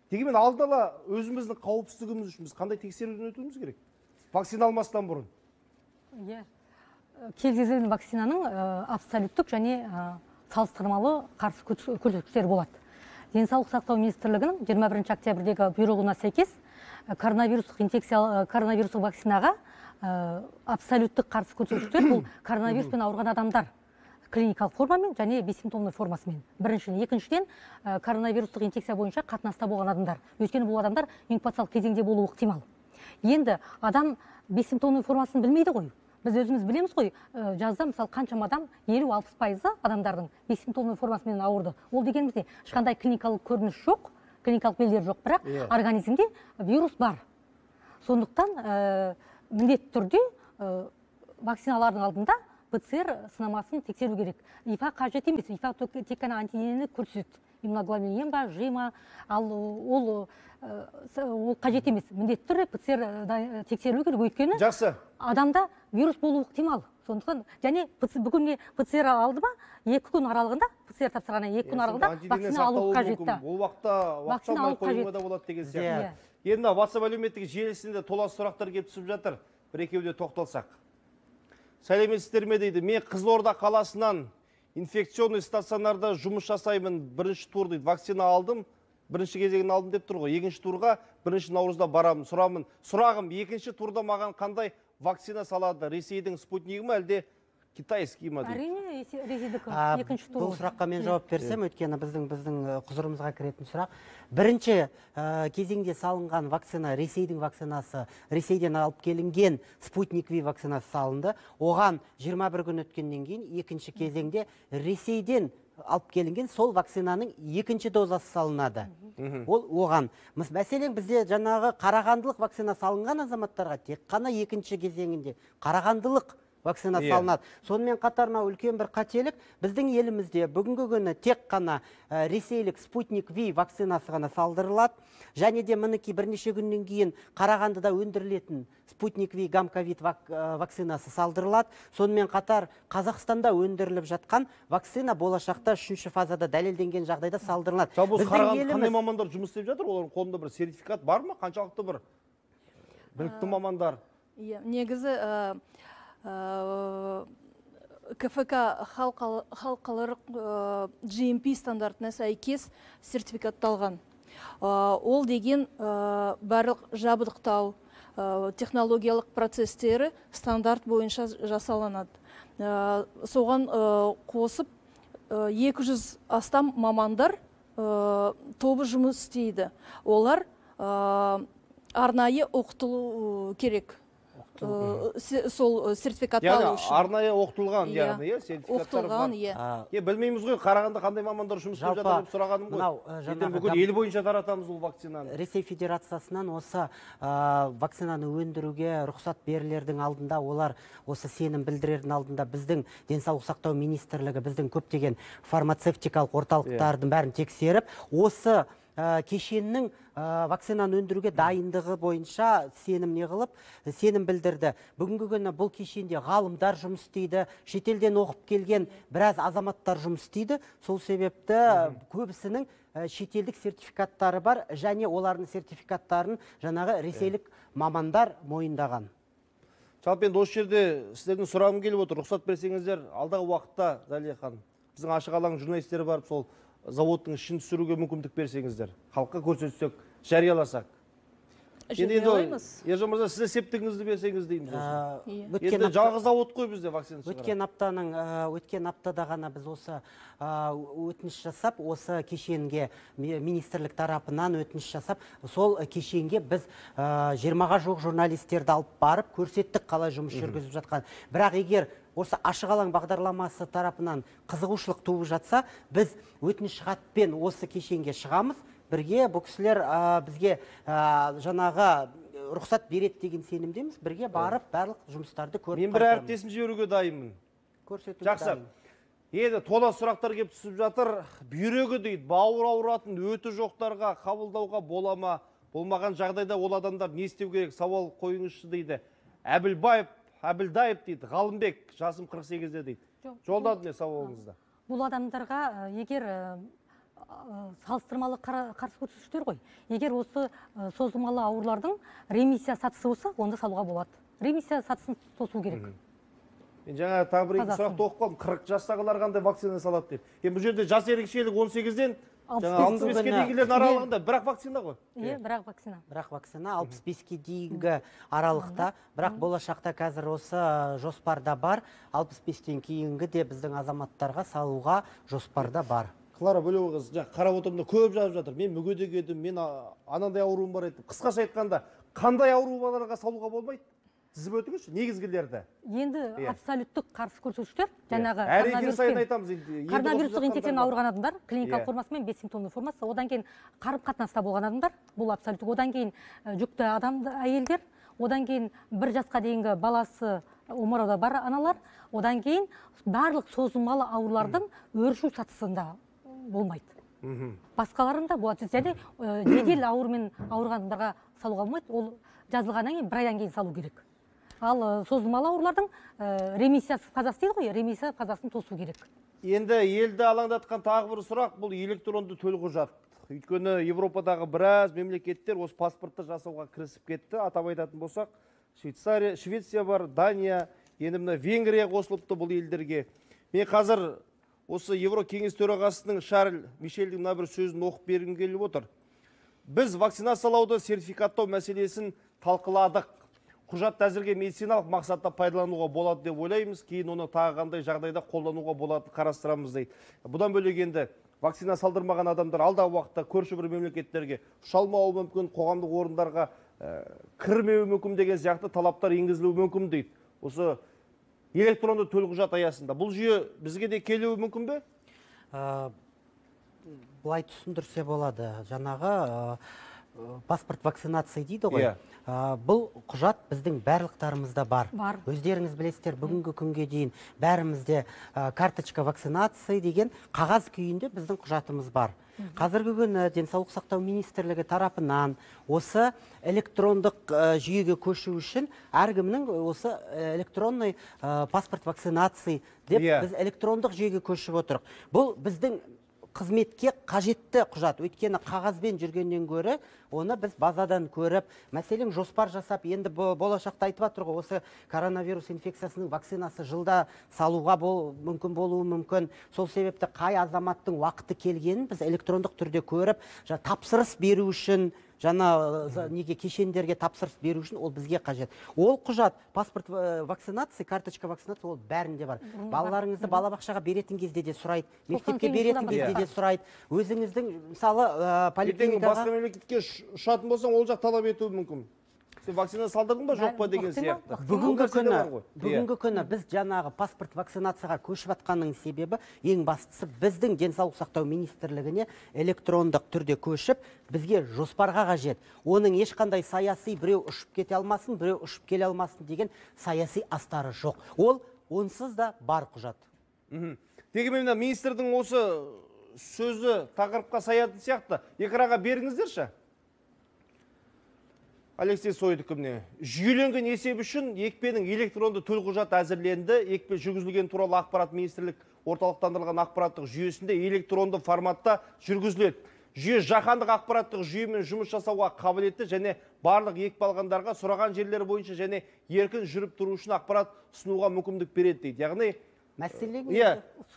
Дегенмен алдын ала өзіміздің қауіпсіздігіміз үшін біз қандай тексеруден өтуіміз керек? Вакцина алмастан бұрын. Кез келген вакцинаның абсолюттік және салыстырмалы қарсы көрсеткіштері болады. Денсаулық сақтау министрлігінің 21 октябрьдегі бұйрығына сәйкес коронавирустық вакцинаға абсолюттік қарсы көрсеткіштер бұл коронавируспен ауырған адамдар клиникалық формамен және бессимптомный формасымен. Біріншіден, екіншіден коронавирустық инфекция бойынша қатынаста болған адамдар. Өйткені бұл адамдар инкубациялық кезеңде болуы ықтимал. Енді адам бессимптомный формасын білмейді ғой. Біз өзіміз білеміз ғой, жазда мысалы қаншама адам 50-60% адамдардың бессимптомный формасымен ауырды. Ол дегенімізде ешқандай клиникалық көрініс жоқ, клиникалық белгілер жоқ, бірақ организмде вирус бар. Сондықтан міндетті түрде вакциналардың алдында ПЦР сынамасын тексеру керек. ИФА қажет емес, ИФА тек қана антиденені көрсетеді. иммуноглобулин ба Ж ма, ал ол қажет емес. Міндетті түрде ПЦР тексерілу керек, өйткені Жақсы. адамда вирус болуы ықтимал. Сондықтан, және бүгінге ПЦР алды ма, 2 күн аралығында, ПЦР тапсырғаннан 2 күн аралығында вакцина алу қажетті. Ол уақытта уақытша алмай қойуға да болады деген сияқты. Енді WhatsApp әлеуметтік желісінде толас сұрақтар келіп түсіп жатыр. Бір-екеуіне тоқталсақ. Сәлеметсіздер ме дейді. Мен Қызылорда қаласынан инфекционный стационарда жұмыс жасаймын. Бірінші тур дейді. Вакцина алдым. Бірінші кезегін алдым деп тұр ғой. Екінші турға 1 наурызда барамын. Сұрағым, екінші турда маған қандай вакцина салады? Ресейдің спутнигі ме әлде китайский ма дейді? Әрине, ресейдікі екінші тур. Бұл сұраққа мен жауап берсем, өйткені біздің құзырымызға кіретін сұрақ. Бірінші кезеңде салынған вакцина, Ресейдің вакцинасы, Ресейден алып келінген спутник V вакцинасы салынды. Оған 21 күн өткеннен кейін екінші кезеңде Ресейден алып келінген сол вакцинаның екінші дозасы салынады. Ол оған. Мәселен, бізде жаңағы қарағандылық вакцина салынған азаматтарға тек қана екінші кезеңінде қарағандылық вакцина салынады. Сонымен қатарына үлкен бір қателік, біздің елімізде бүгінгі күні тек қана ресейлік спутник V вакцинасы ғана салдырылады. Және де мінеки бірнеше күннен кейін Қарағандыда өндірілетін спутник V гамковид вакцинасы салдырылады. Сонымен қатар Қазақстанда өндіріліп жатқан вакцина болашақта 3-ші фазада дәлелденген жағдайда салдырылады. Бұл Қарағанды қандай мамандар жұмыс істеп жатыр? Олардың қолында бір сертификат бар ма? Қаншалықты бір білікті мамандар? Негізі КФК халықаралық GMP стандартына сәйкес сертификатталған. Ол деген барлық жабдықтау, технологиялық процестері стандарт бойынша жасалынады. Соған қосып 200 астам мамандар тобы жұмыс істейді. Олар арнайы оқытылу керек. Сол сертификатты алу үшін. Арнайы оқытылған, яғни, сертификаттар бар. Білмейміз ғой, Қарағанда қандай мамандар жұмыс істеп жатыр деп сұрағаным ғой. Бүгін ел бойынша таратамыз ол вакцинаны. Ресей Федерациясынан осы вакцинаны өндіруге рұқсат берілердің алдында, олар осы сенім білдірердің алдында біздің денсаулық сақтау министрлігі, біздің көптеген фармацевтикалық орталықтардың бәрін тексеріп, осы кешеннің вакцинаны өндіруге дайындығы бойынша сенім білдірді. Бүгінгі күні бұл кешенде ғалымдар жұмыс істейді, шетелден оқып келген біраз азаматтар жұмыс істейді. Сол себепті көбісінің шетелдік сертификаттары бар, және олардың сертификаттарын жаңағы ресейлік мамандар мойындаған. Жалпы енді осы жерде сіздердің сұрағым келіп отыр. Рұқсат берсеңіздер, алдағы уақытта, Залия ханым, біздің Ашық алаң журналистері барып сол заводтың ішін түсіруге мүмкіндік берсеңіздер, халыққа көрсетсек, жарияласақ. Жариялаймыз. Ержан мырза, сізде септігіңізді берсеңіз дейміз. Енді жалғыз завод қой бізде вакцина шығарады. Өткен аптада ғана біз осы өтініш жасап, осы кешенге министрлік тарапынан өтініш жасап, сол кешенге біз 20-ға жуық журналистерді алып барып, көрсеттік қалай жұмыс жүргізіп жатқан. Бірақ егер осы Ашық алаң бағдарламасы тарапынан қызығушылық туып жатса, біз өтініш хатпен осы кешенге шығамыз. Бірге бұл кісілер бізге жаңағы рұқсат береді деген сенімдеміз. Бірге барып, барлық жұмыстарды көріп мен бір әріптесім жіберуге дайынмын. Жақсы. Енді тола сұрақтар келіп түсіп жатыр. Бүйрегі дейді, бауыр ауыратын өті жоқтарға қабылдауға бола ма? Болмаған жағдайда ол адамдар не істеу керек? Сауал қойыңызшы дейді. Әбілдаев дейді, Ғалымбек, жасым 48-де дейді. Жолдады не сауалыңызда? Бұл адамдарға егер салыстырмалы қарсы көрсеткіштер ғой. Егер осы созылмалы аурулардың ремиссия сатысы болса, онда салуға болады. Ремиссия сатысын созу керек. Мен жаңа тағы бір сұрақты оқып қалдым. 40 жастағылар қандай вакцина салады деп. Бұл жерде жас ерекшелік 18-ден 65-ке дейінгілердің аралығында бірақ вакцина ғой. Бірақ вакцина. Бірақ вакцина 65-ке дейінгі аралықта, бірақ болашақта қазір осы жоспарда бар, 65-тен кейінгі де біздің азаматтарға салуға жоспарда бар. Клара Бөлеуова қыз, қарап отырмында көп жазып жатыр. Мен мүгедек едім, мен анандай ауруым бар еді. Қысқаша айтқанда, қандай ауруларға салуға болмайды? Тізіп өтіңізші, негізгілерді. Енді абсолюттік қарсы көрсеткіштер, жаңағы коронавирустық инфекциямен ауырған адамдар, клиникалық формасымен бессимптомды формасы, одан кейін қарым-қатынаста болған адамдар, бұл абсолюттік, одан кейін жүкті әйелдер, одан кейін 1 жасқа дейінгі баласы омырауда бар аналар, одан кейін барлық созылмалы аурулардың өршу сатысында болмайды. Басқаларында болады. Және жедел аурумен ауырғандарға салуға болмайды. Ол жазылғаннан кейін 1 айдан кейін салу керек. Ал созылмалы аурулардың ремиссия фазасы дейді ғой, ремиссия фазасын тосу керек. Енді елді алаңдатқан тағы бір сұрақ, бұл электронды төлқұжат. Өйткені Европадағы біраз мемлекеттер осы паспортты жасауға кірісіп кетті. Атап айтатын болсақ, Швеция бар, Дания, енді мына Венгрия қосылыпты бұл елдерге. Мен қазір осы Евро кеңес төрағасының Шарль Мишельдің мына бір сөзін оқып бергім келіп отыр. Біз вакцинациялауды сертификаттау мәселесін талқыладық. Құжат әзірге медициналық мақсатта пайдалануға болады деп ойлаймыз. Кейін оны тағы қандай жағдайда қолдануға болады қарастырамыз дейді. Бұдан бөлек енді вакцина салдырмаған адамдар алдағы уақытта көрші бір мемлекеттерге ұшалмауы мүмкін, қоғамдық орындарға кірмеуі мүмкін деген сияқты талаптар енгізілуі мүмкін дейді. Осы электронды төлқұжат аясында бұл жүйе бізге де келуі мүмкін бе? Бұлай түсіндірсе болады. Жаңағы паспорт вакцинация дейді ғой. Бұл құжат біздің барлықтарымызда бар. Өздеріңіз білесіздер, бүгінгі күнге дейін бәрімізде карточка вакцинация деген қағаз күйінде біздің құжатымыз бар. Қазіргі күні денсаулық сақтау министрлігі тарапынан осы электрондық жүйеге көшу үшін әркімнің осы электронный паспорт вакцинация деп біз электрондық жүйеге көшіп отырық. Бұл біздің қызметке қажетті құжат. Өйткені қағазбен жүргеннен гөрі оны біз базадан көріп, мәселен жоспар жасап, енді болашақта айтып жатыр ғой, осы коронавирус инфекциясының вакцинасы жылда салуға мүмкін болуы мүмкін. Сол себепті қай азаматтың уақыты келгенін біз электрондық түрде көріп, тапсырыс беру үшін, неге кешендерге тапсырыс беру үшін ол бізге қажет. Ол құжат, паспорт вакцинация, карточка вакцинация, ол бәрінде бар. Балаларыңызды балабақшаға беретін кезде де сұрайды, мектепке беретін кезде де сұрайды. Өзіңіздің, мысалы, поликлиникаға басқа мемлекетке ұшатын болсаң, ол жақ талап етуі мүмкін. Сен вакцина салдырдың ба, жоқ па деген сияқты. Бүгінгі күні біз жаңағы паспорт вакцинацияға көшіп атқанның себебі, ең бастысы біздің денсаулық сақтау министрлігіне электрондық түрде көшіп, бізге жоспарға қажет. Оның ешқандай саяси біреу ұшып кете алмасын, біреу ұшып келе алмасын деген саяси астары жоқ. Ол онсыз да бар құжат. Дегенмен министрдің осы сөзі тақырыпқа саятын сияқты. Экранға беріңіздерші. Алексей Сойдікімне, жүйеленген есеп үшін екпенің электронды төлқұжаты әзірленді. Екпе жүргізілген туралы ақпарат министрлік орталықтандырылған ақпараттық жүйесінде электронды форматта жүргізіледі. Жүйе жаһандық ақпараттық жүйемен жұмыс жасауға қабілетті және барлық екпе алғандарға сұраған жерлері бойынша және еркін жүріп тұру үшін ақпарат ұсынуға мүмкіндік береді дейді. Яғни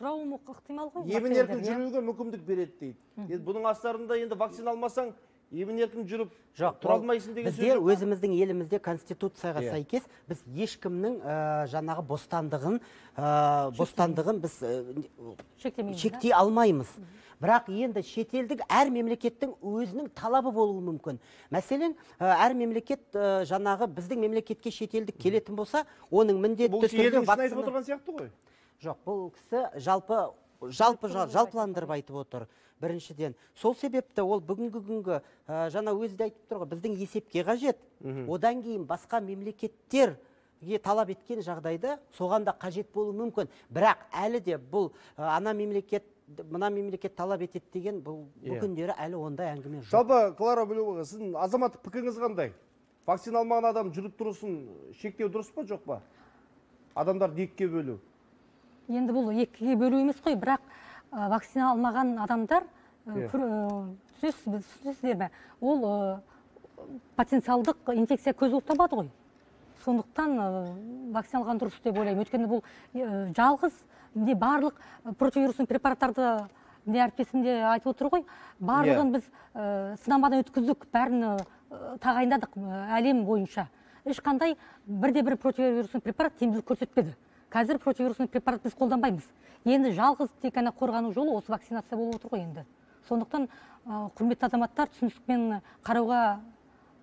сұрауы ықтимал ғой. Емін-еркін жүруге мүмкіндік береді дейді. Бұның астарында енді вакцина алмасаң емін-еркін жүріп тұра алмайсың деген сөз. Біздер өзіміздің елімізде конституцияға сәйкес біз ешкімнің жаңағы бостандығын біз шектей алмаймыз. Бірақ енді шетелдік әр мемлекеттің өзінің талабы болуы мүмкін. Мәселен, әр мемлекет жаңағы біздің мемлекетке шетелдік келетін болса, оның міндетті түрде вакцина айтып отырған сияқты ғой. Жоқ, бұл кісі жалпыландырып айтып отыр. Біріншіден, сол себепті ол бүгінгі күнгі жаңа өзі айтып тұр ғой, біздің есепке қажет. Одан кейін басқа мемлекеттерге талап еткен жағдайда соған да қажет болуы мүмкін. Бірақ әлі де бұл ана мемлекет, мына мемлекет талап етеді деген бұл күндері әлі ондай әңгіме жоқ. Жалпы, Клара Білеуова, сіздің азаматтық пікіріңіз қандай? Вакцина алмаған адам жүріп тұрысын шектеу дұрыс па, жоқ па? Адамдарды екіге бөлу. Енді бұл екіге бөлу емес қой, бірақ вакцина алмаған адамдар ол потенциалдық инфекция көз болып табады ғой. Сондықтан вакцина алған дұрыс деп ойлаймын. Өйткені бұл жалғыз барлық противирусный препараттарды әріптесім де айтып отыр ғой. Барлығын біз сынамадан өткіздік, бәрін тағайындадық әлем бойынша. Ешқандай бірде-бір противирусный препарат тиімділік көрсетпеді. Қазір противирусный препарат біз қолданбаймыз. Енді жалғыз тек қана қорғану жолы осы вакцинация болып отыр ғой енді. Сондықтан құрметті азаматтар түсіністікпен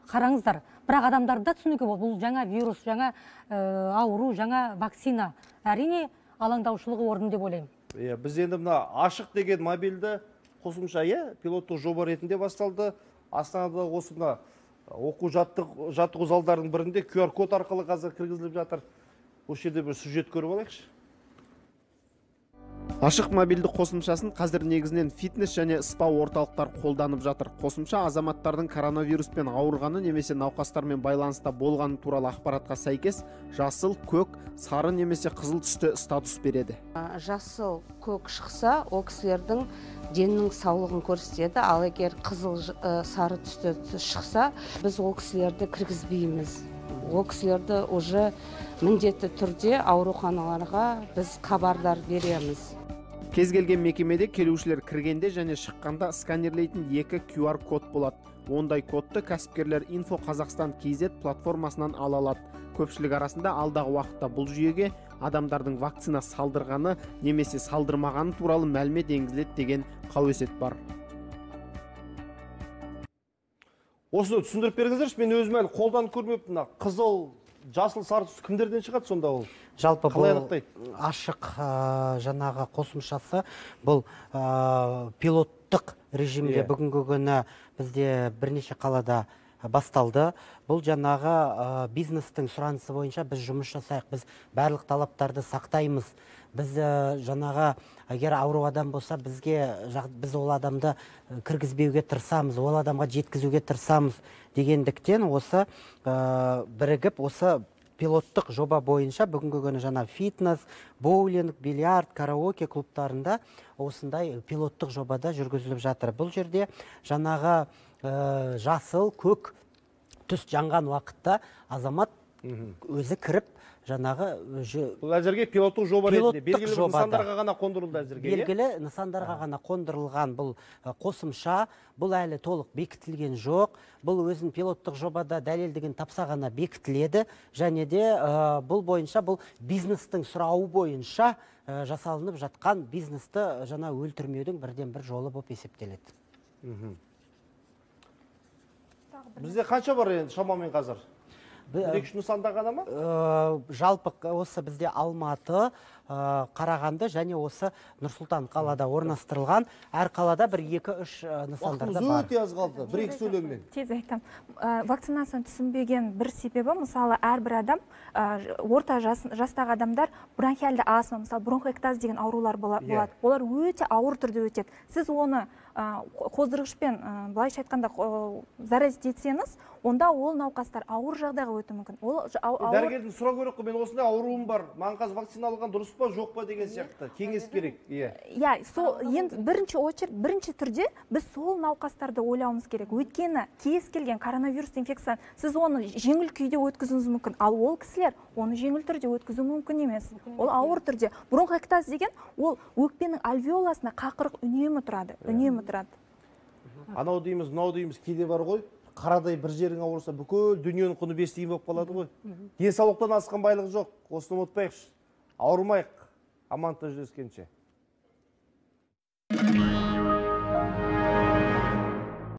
қараңыздар. Бірақ адамдарда түсінігі бұл жаңа вирус, жаңа ауру, жаңа вакцина. Әрине алаңдаушылығы орын деп ойлаймын. Біз енді мына ашық деген мобильді қосымша пилоттық жоба ретінде басталды. Астанада осы мына оқу жаттығу залдарының бірінде QR код арқылы қазір кіргізіліп жатыр. Осы жерде бір сюжет көріп алайықшы. Ашық мобильді қосымшасын қазір негізінен фитнес және спа орталықтар қолданып жатыр. Қосымша азаматтардың коронавируспен ауырғаны немесе науқастармен байланыста болғаны туралы ақпаратқа сәйкес жасыл, көк, сары немесе қызыл түсті статус береді. Жасыл, көк шықса, ол кісілердің деннің саулығын көрсетеді, ал егер қызыл, сары түсті шықса, біз ол кісілерді кіргізбейміз. Ол кісілерді уже міндетті түрде ауруханаларға біз хабардар береміз. Кез келген мекемеде келушілер кіргенде және шыққанда сканерлейтін 2 QR код болады. Ондай кодты кәсіпкерлер Info Қазақстан KZ платформасынан ала алады. Көпшілік арасында алдағы уақытта бұл жүйеге адамдардың вакцина салдырғаны немесе салдырмағаны туралы мәлімет енгізіледі деген қауесет бар. Осыны түсіндіріп беріңіздерші, мен өзім әлі қолдан көрмеппін. Қызыл, жасыл, сары түс кімдерден шығады сонда ол? Жалпы Қалай бұл анықтайды? ашық жаңағы қосымшасы бұл пилоттық режимде бүгінгі күні бізде бірнеше қалада басталды. Бұл жаңағы бизнестің сұранысы бойынша біз жұмыс жасайық, біз барлық талаптарды сақтаймыз. Біз жаңағы егер ауру адам болса, біз ол адамды кіргізбеуге тырысамыз, ол адамға жеткізуге тырысамыз дегендіктен осы бірігіп осы пилоттық жоба бойынша бүгінгі күні жаңа фитнес, боулинг, бильярд, караоке клубтарында осындай пилоттық жобада жүргізіліп жатыр. Бұл жерде жаңағы жасыл, көк түс жанған уақытта азамат өзі кіріп жаңағы Бұл әзірге пилоттық жоба ретінде белгілі пилоттық жобада. нысандарға ғана қондырылды әзірге. Белгілі нысандарға ғана қондырылған бұл қосымша, бұл әлі толық бекітілген жоқ. Бұл өзін пилоттық жобада дәлелдеген тапса ғана бекітіледі, және де бұл бойынша, бұл бизнестің сұрауы бойынша жасалынып жатқан бизнесті жаңа өлтірмеудің бірден бір жолы болып есептеледі. Бізде қанша бар енді шамамен қазір? 1-2 нысанда ғана ма? Жалпы осы бізде Алматы, Қарағанды және осы Нұрсұлтан қалада орналастырылған. Әр қалада 1-2-3 нысандарда бар. Өте аз қалды. 1-2 сөйлеммен. Тез айтам. Вакцинацияны түсінбеген бір себебі, мысалы, әрбір адам, орта жастағы адамдар бронхиальды астма, мысалы, бронхоэктаз деген аурулар болады. Олар өте ауыр түрде өтеді. Сіз оны қоздырғышпен, былайша айтқанда, заразить етсеңіз, онда ол науқастар ауыр жағдайға өтуі мүмкін. Дәрігерден сұрау керек қой, мен осындай ауруым бар, маған қазір вакцина алған дұрыс па, жоқ па деген сияқты кеңес керек. Иә, сол енді бірінші түрде біз сол науқастарды ойлауымыз керек. Өйткені кез келген коронавирус инфекцияны сіз оны жеңіл күйде өткізуіңіз мүмкін, ал ол кісілер оны жеңіл түрде өткізу мүмкін емес. Ол ауыр түрде. Бронхоэктаз деген ол өкпенің альвеоласына қақырық үнемі тұрады. Анау дейміз, мынау дейміз, кейде бар ғой. Қарадай бір жерің ауырса, бүкіл дүниенің құны 5 тиын болып қалады ғой. Денсаулықтан асқан байлық жоқ. Осыны ұмытпайықшы. Ауырмайық. Аман жүздескенше.